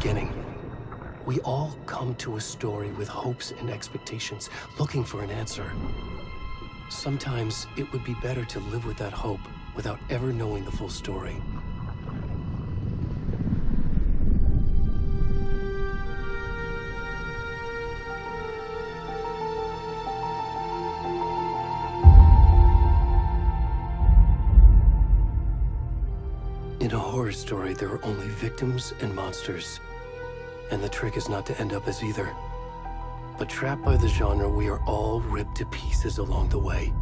beginning. We all come to a story with hopes and expectations, looking for an answer. Sometimes it would be better to live with that hope without ever knowing the full story. In a horror story, there are only victims and monsters. And the trick is not to end up as either. But trapped by the genre, we are all ripped to pieces along the way.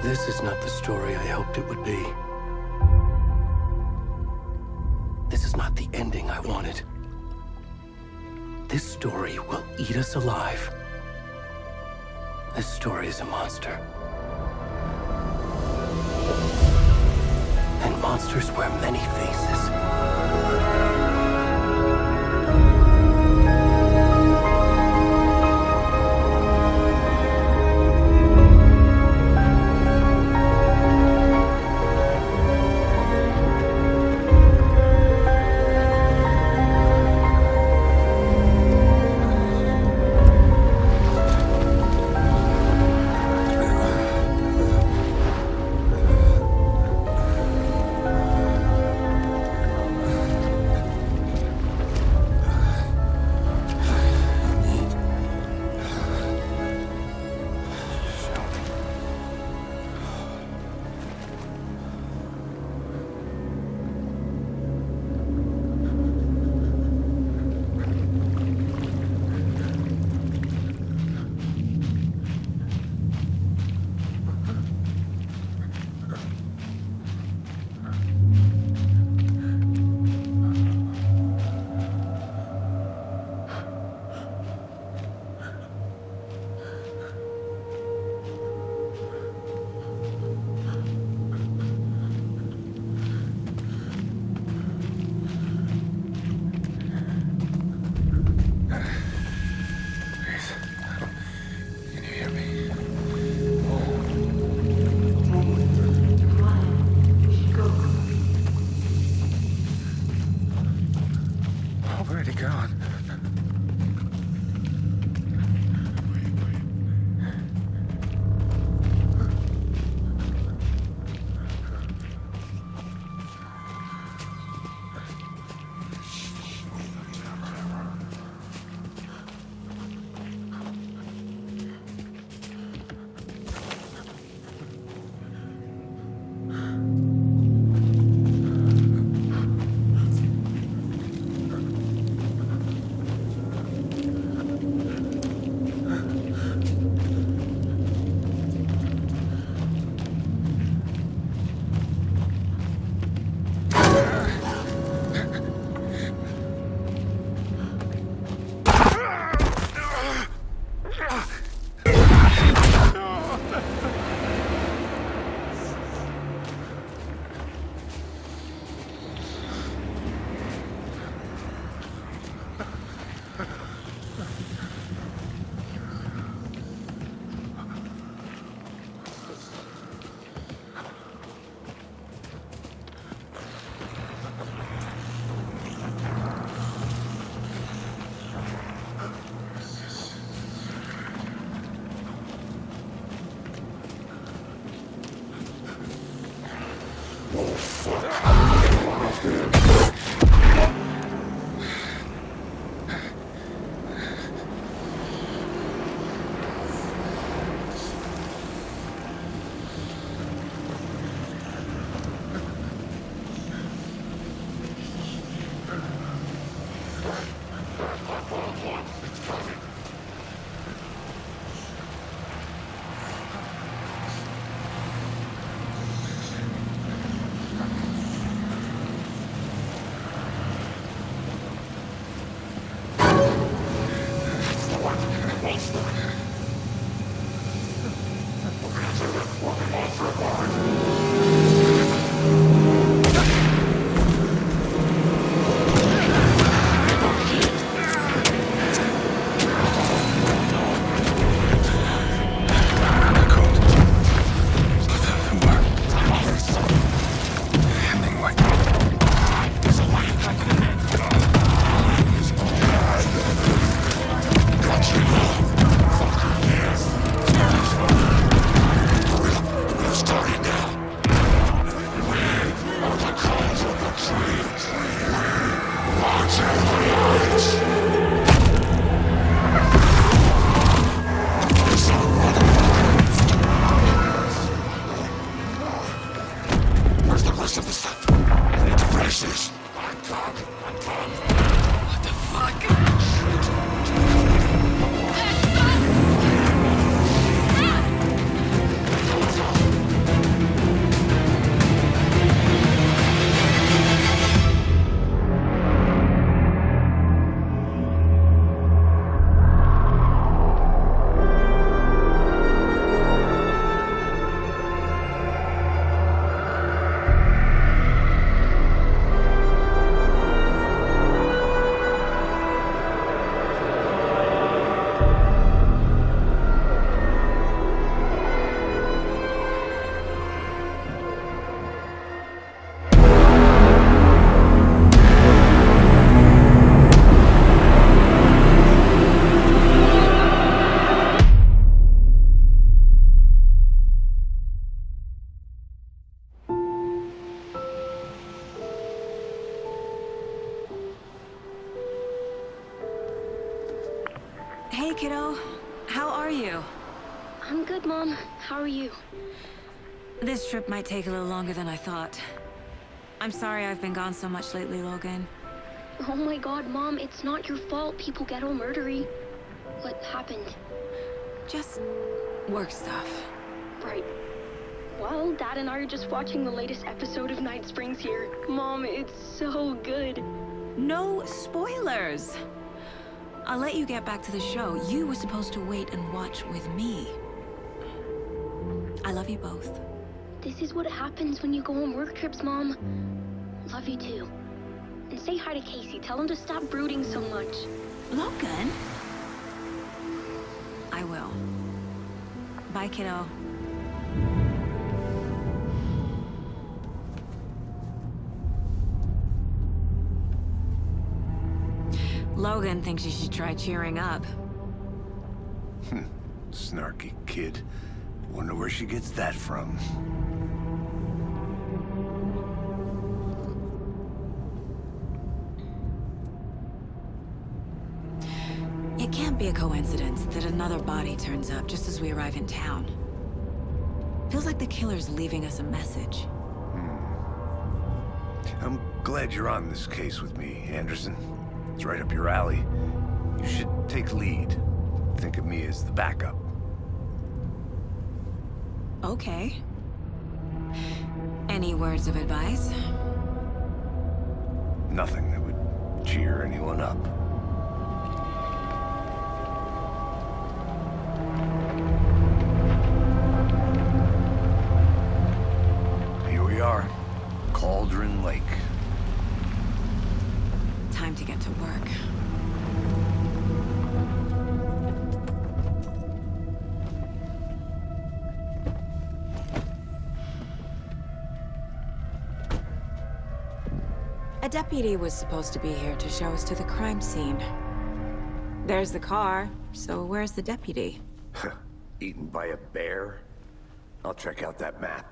This is not the story I hoped it would be. This is not the ending I wanted. This story will eat us alive. This story is a monster. And monsters wear many faces. kiddo. How are you? I'm good, Mom. How are you? This trip might take a little longer than I thought. I'm sorry I've been gone so much lately, Logan. Oh my god, Mom, it's not your fault people get all murdery. What happened? Just work stuff. Right. Well, Dad and I are just watching the latest episode of Night Springs here. Mom, it's so good. No spoilers! I'll let you get back to the show. You were supposed to wait and watch with me. I love you both. This is what happens when you go on work trips, Mom. Love you too. And say hi to Casey. Tell him to stop brooding so much. Logan? I will. Bye, kiddo. Logan thinks you should try cheering up. Snarky kid. Wonder where she gets that from. It can't be a coincidence that another body turns up just as we arrive in town. Feels like the killer's leaving us a message. I'm glad you're on this case with me, Anderson. It's right up your alley. You should take lead. Think of me as the backup. Okay. Any words of advice? Nothing that would cheer anyone up. Here we are. Cauldron Lake. Time to get to work. A deputy was supposed to be here to show us to the crime scene. There's the car, so where's the deputy? Eaten by a bear? I'll check out that map.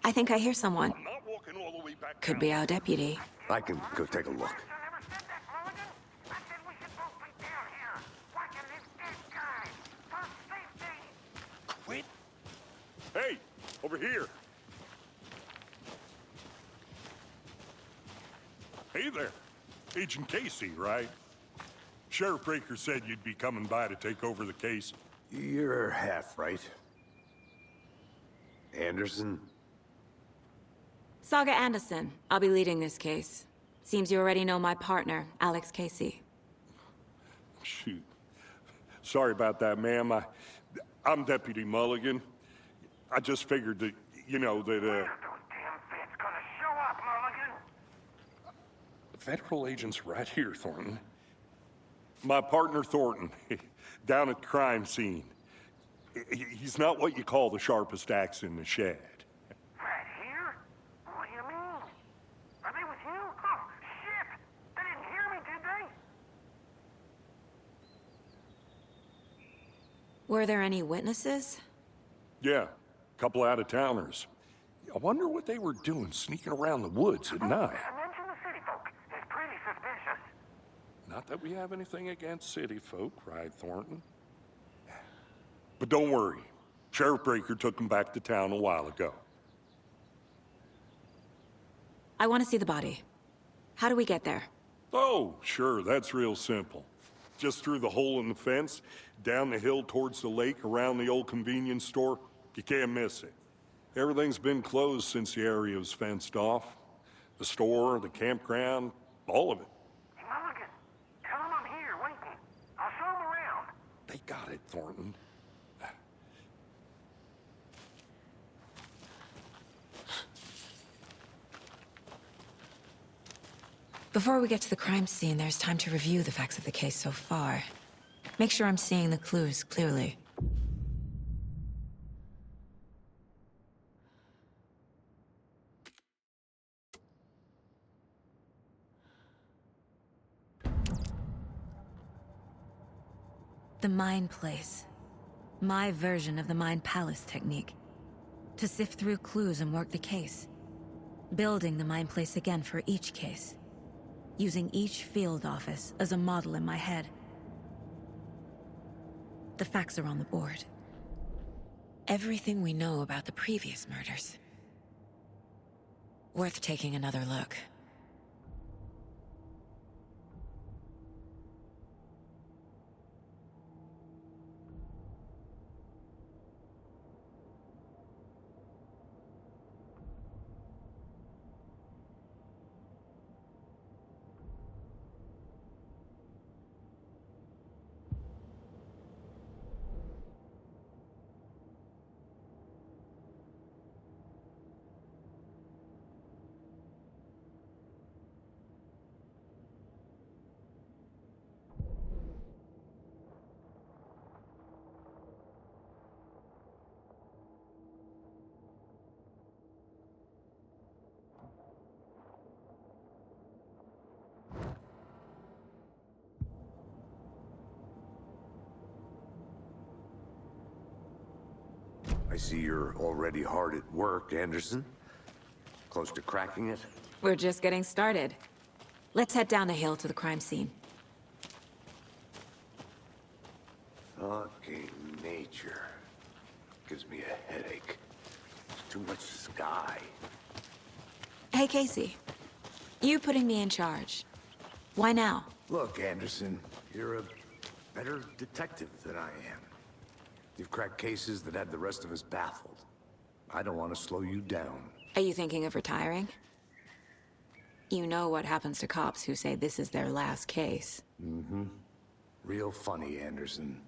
I think I hear someone. I'm not walking all the way back Could down. be our deputy. I can go take a look. Quit. Hey, over here. Hey there. Agent Casey, right? Sheriff Breaker said you'd be coming by to take over the case. You're half right. Anderson? Saga Anderson. I'll be leading this case. Seems you already know my partner, Alex Casey. Shoot. Sorry about that, ma'am. I'm Deputy Mulligan. I just figured that, you know, that, Those damn feds gonna show up, Mulligan. the federal agent's right here, Thornton. My partner, Thornton, down at the crime scene. He's not what you call the sharpest axe in the shed. Right here? What do you mean? Are they with you? Oh, shit! They didn't hear me, did they? Were there any witnesses? Yeah, a couple out-of-towners. I wonder what they were doing sneaking around the woods at night. Mention the city folk. It's pretty suspicious. Not that we have anything against city folk, cried Thornton. But don't worry. Sheriff Breaker took them back to town a while ago. I want to see the body. How do we get there? Oh, sure, that's real simple. Just through the hole in the fence, down the hill towards the lake, around the old convenience store. You can't miss it. Everything's been closed since the area was fenced off. The store, the campground, all of it. Hey, Mulligan, tell them I'm here, waiting. I'll show them around. They got it, Thornton. Before we get to the crime scene, there's time to review the facts of the case so far. Make sure I'm seeing the clues clearly. The Mind Place. My version of the Mind Palace technique. To sift through clues and work the case. Building the Mind Place again for each case. Using each field office as a model in my head. The facts are on the board. Everything we know about the previous murders. Worth taking another look. I see you're already hard at work, Anderson. Close to cracking it? We're just getting started. Let's head down the hill to the crime scene. Fucking nature. Gives me a headache. There's too much sky. Hey, Casey. You putting me in charge. Why now? Look, Anderson, you're a better detective than I am. You've cracked cases that had the rest of us baffled. I don't want to slow you down. Are you thinking of retiring? You know what happens to cops who say this is their last case. Mm-hmm. Real funny, Anderson.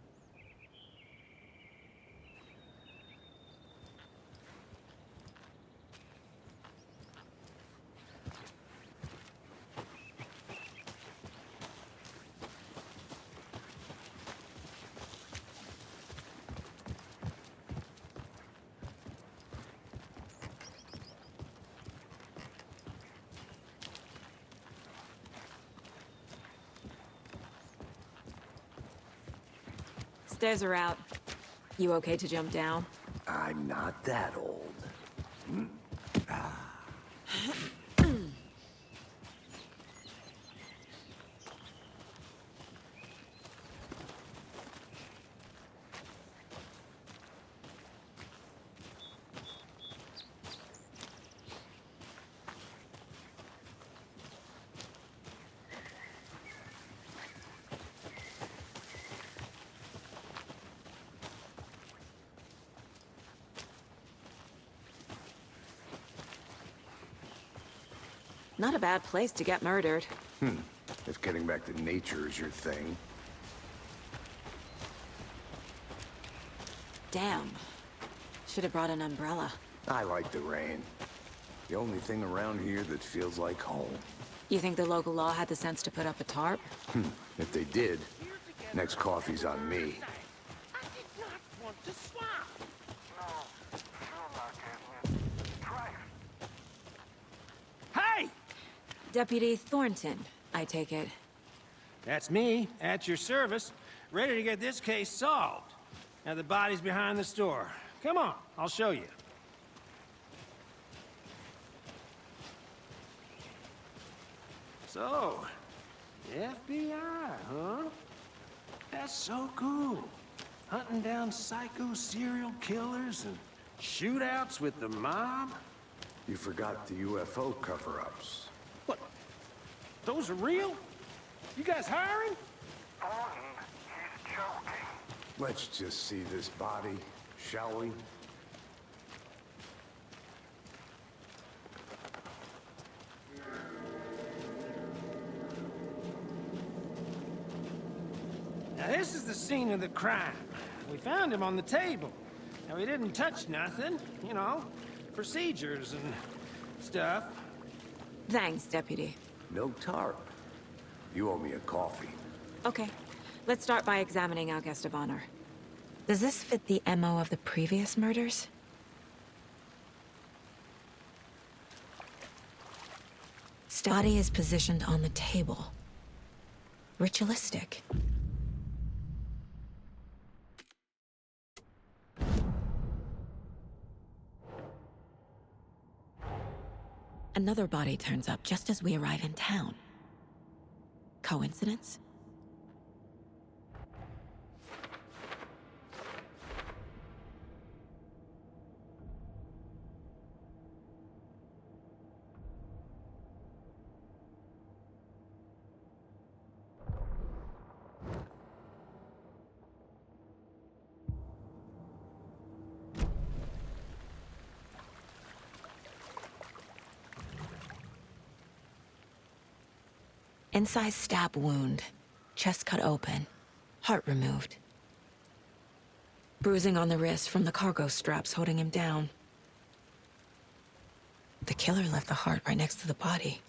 Stairs are out. You okay to jump down? I'm not that old. Not a bad place to get murdered. If getting back to nature is your thing. Damn. Should have brought an umbrella. I like the rain. The only thing around here that feels like home. You think the local law had the sense to put up a tarp? If they did, next coffee's on me. I did not want to swap. No, sure not, Desmond. Try it. Hey! Deputy Thornton, I take it. That's me, at your service, ready to get this case solved. Now the body's behind the store. Come on, I'll show you. So, FBI, huh? That's so cool. Hunting down psycho serial killers and shootouts with the mob? You forgot the UFO cover-ups. What? Those are real? You guys hiring? Thornton, he's joking. Let's just see this body, shall we? Now this is the scene of the crime. We found him on the table. Now he didn't touch nothing, you know, procedures and stuff. Thanks, Deputy. No tarp. You owe me a coffee. Okay, let's start by examining our guest of honor. Does this fit the MO of the previous murders? Body is positioned on the table. Ritualistic. Another body turns up just as we arrive in town. Coincidence? Incised stab wound. Chest cut open. Heart removed. Bruising on the wrist from the cargo straps holding him down. The killer left the heart right next to the body.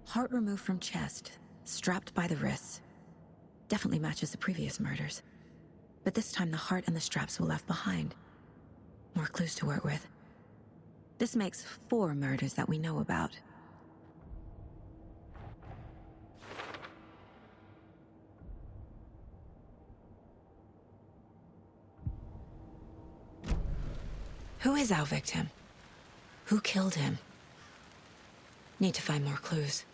Heart removed from chest, strapped by the wrists. Definitely matches the previous murders. But this time the heart and the straps were left behind. More clues to work with. This makes 4 murders that we know about. Who is our victim? Who killed him? Need to find more clues.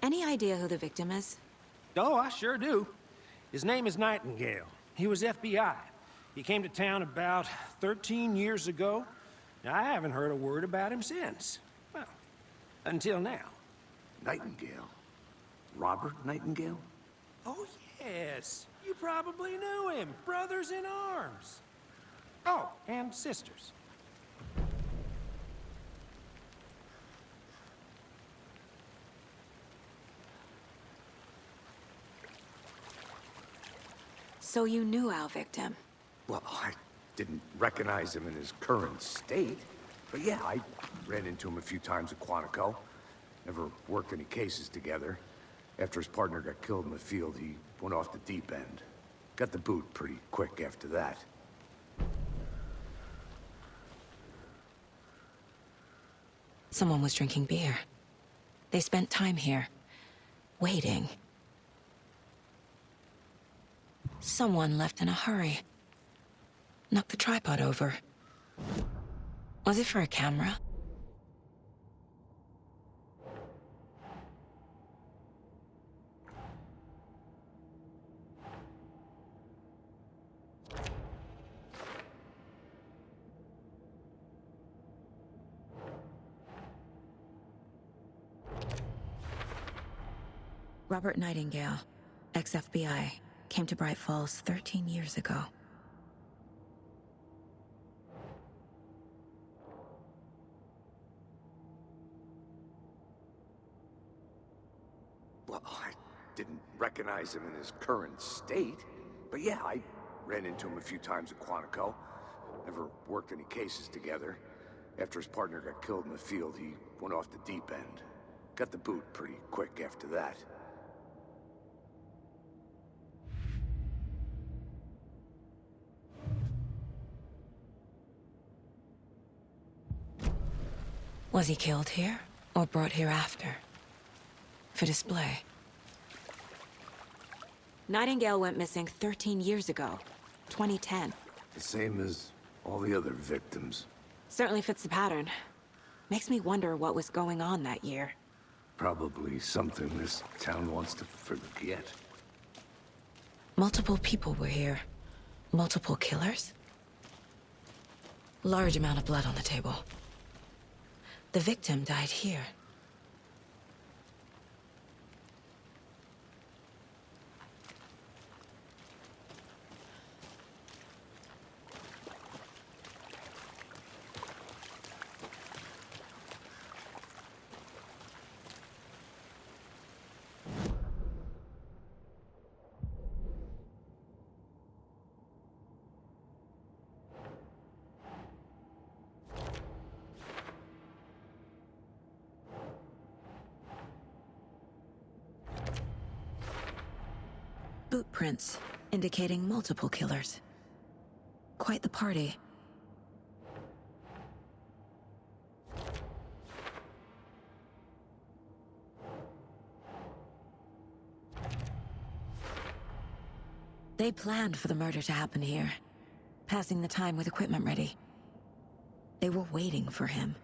Any idea who the victim is? Oh, I sure do. His name is Nightingale. He was FBI. He came to town about 13 years ago. Now, I haven't heard a word about him since. Well, until now. Nightingale? Robert Nightingale? Oh, yes. You probably knew him. Brothers in arms. Oh, and sisters. So you knew our victim? Well, I didn't recognize him in his current state. But yeah, I ran into him a few times at Quantico. Never worked any cases together. After his partner got killed in the field, he went off the deep end. Got the boot pretty quick after that. Someone was drinking beer. They spent time here, waiting. Someone left in a hurry. Knocked the tripod over. Was it for a camera? Robert Nightingale, ex-FBI, came to Bright Falls 13 years ago. Well, I didn't recognize him in his current state. But yeah, I ran into him a few times at Quantico. Never worked any cases together. After his partner got killed in the field, he went off the deep end. Got the boot pretty quick after that. Was he killed here, or brought here after? For display. Nightingale went missing 13 years ago, 2010. The same as all the other victims. Certainly fits the pattern. Makes me wonder what was going on that year. Probably something this town wants to forget. Multiple people were here. Multiple killers? Large amount of blood on the table. The victim died here. Boot prints, indicating multiple killers. Quite the party. They planned for the murder to happen here, passing the time with equipment ready. They were waiting for him.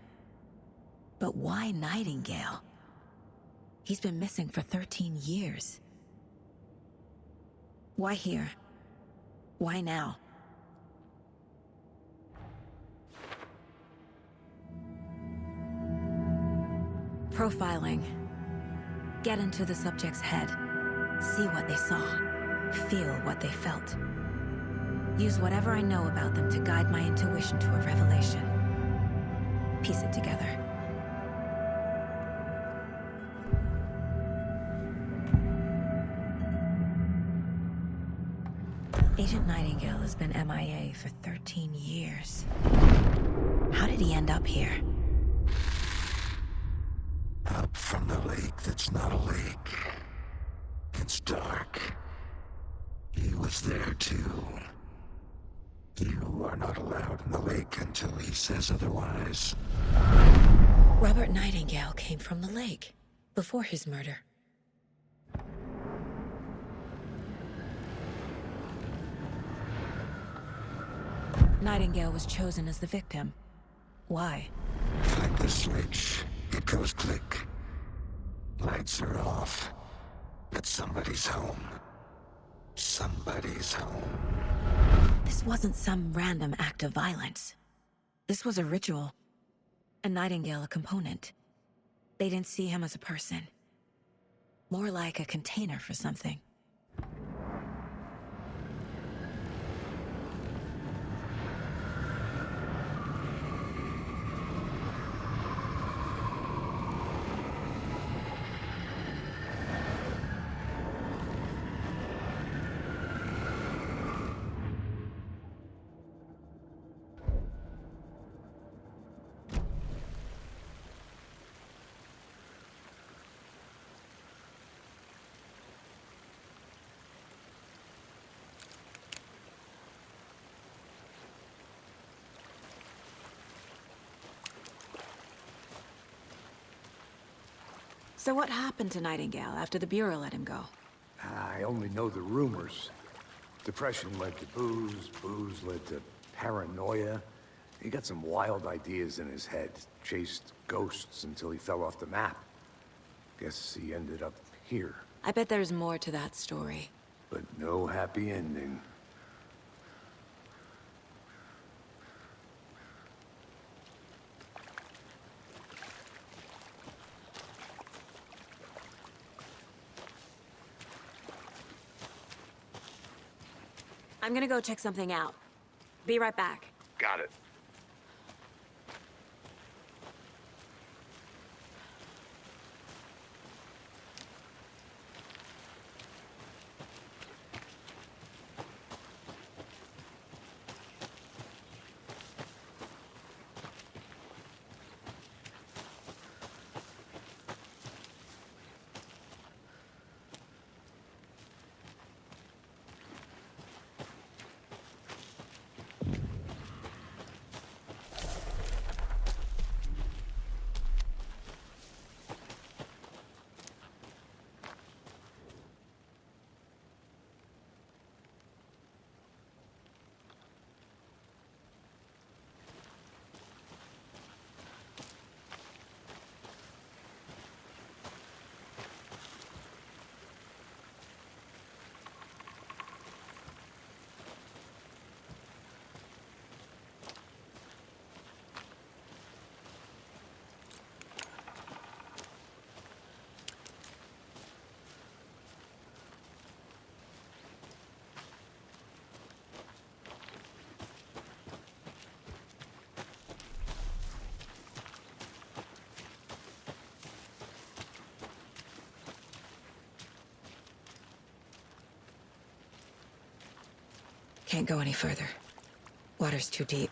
But why Nightingale? He's been missing for 13 years. Why here? Why now? Profiling. Get into the subject's head. See what they saw. Feel what they felt. Use whatever I know about them to guide my intuition to a revelation. Piece it together. Agent Nightingale has been MIA for 13 years. How did he end up here? Up from the lake that's not a lake. It's dark. He was there too. You are not allowed in the lake until he says otherwise. Robert Nightingale came from the lake, before his murder. Nightingale was chosen as the victim. Why? Flip the switch. It goes click. Lights are off. But somebody's home. Somebody's home. This wasn't some random act of violence. This was a ritual. And Nightingale a component. They didn't see him as a person. More like a container for something. So what happened to Nightingale after the Bureau let him go? I only know the rumors. Depression led to booze, booze led to paranoia. He got some wild ideas in his head, chased ghosts until he fell off the map. Guess he ended up here, I bet there's more to that story. but no happy ending. I'm gonna go check something out. Be right back. Got it. Can't go any further. Water's too deep.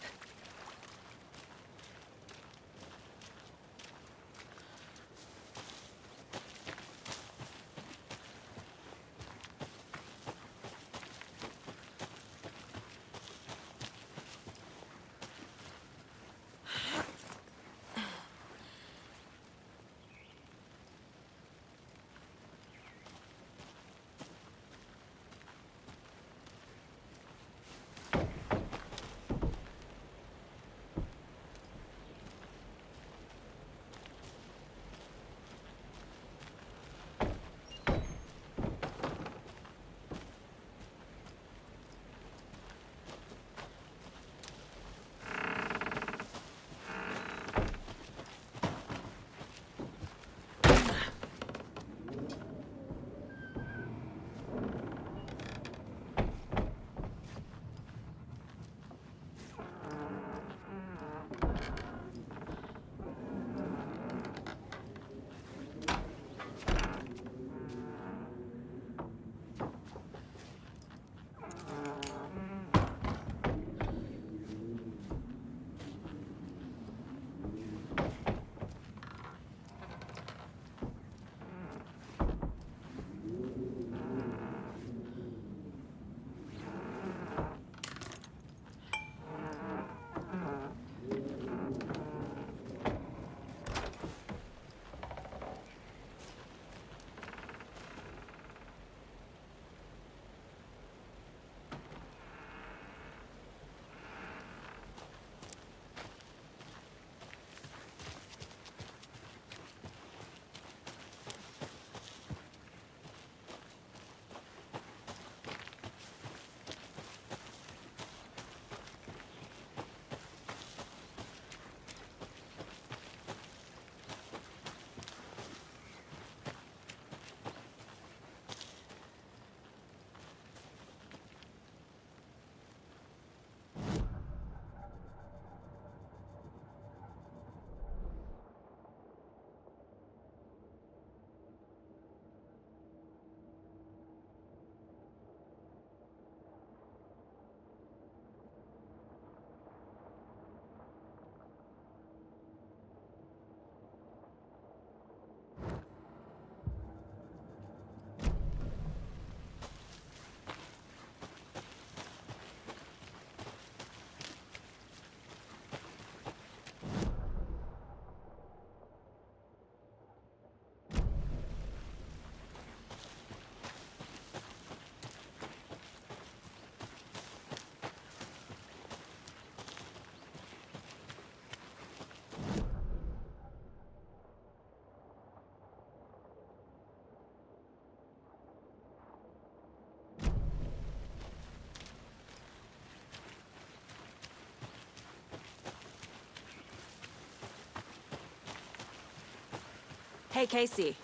Hey, Casey.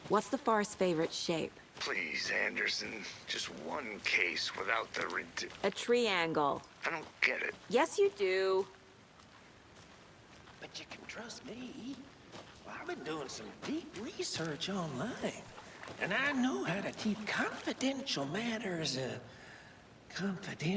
What's the far's favorite shape? Please, Anderson. Just one case without the A triangle. I don't get it. Yes, you do. But you can trust me. Well, I've been doing some deep research online. And I know how to keep confidential matters, confidential.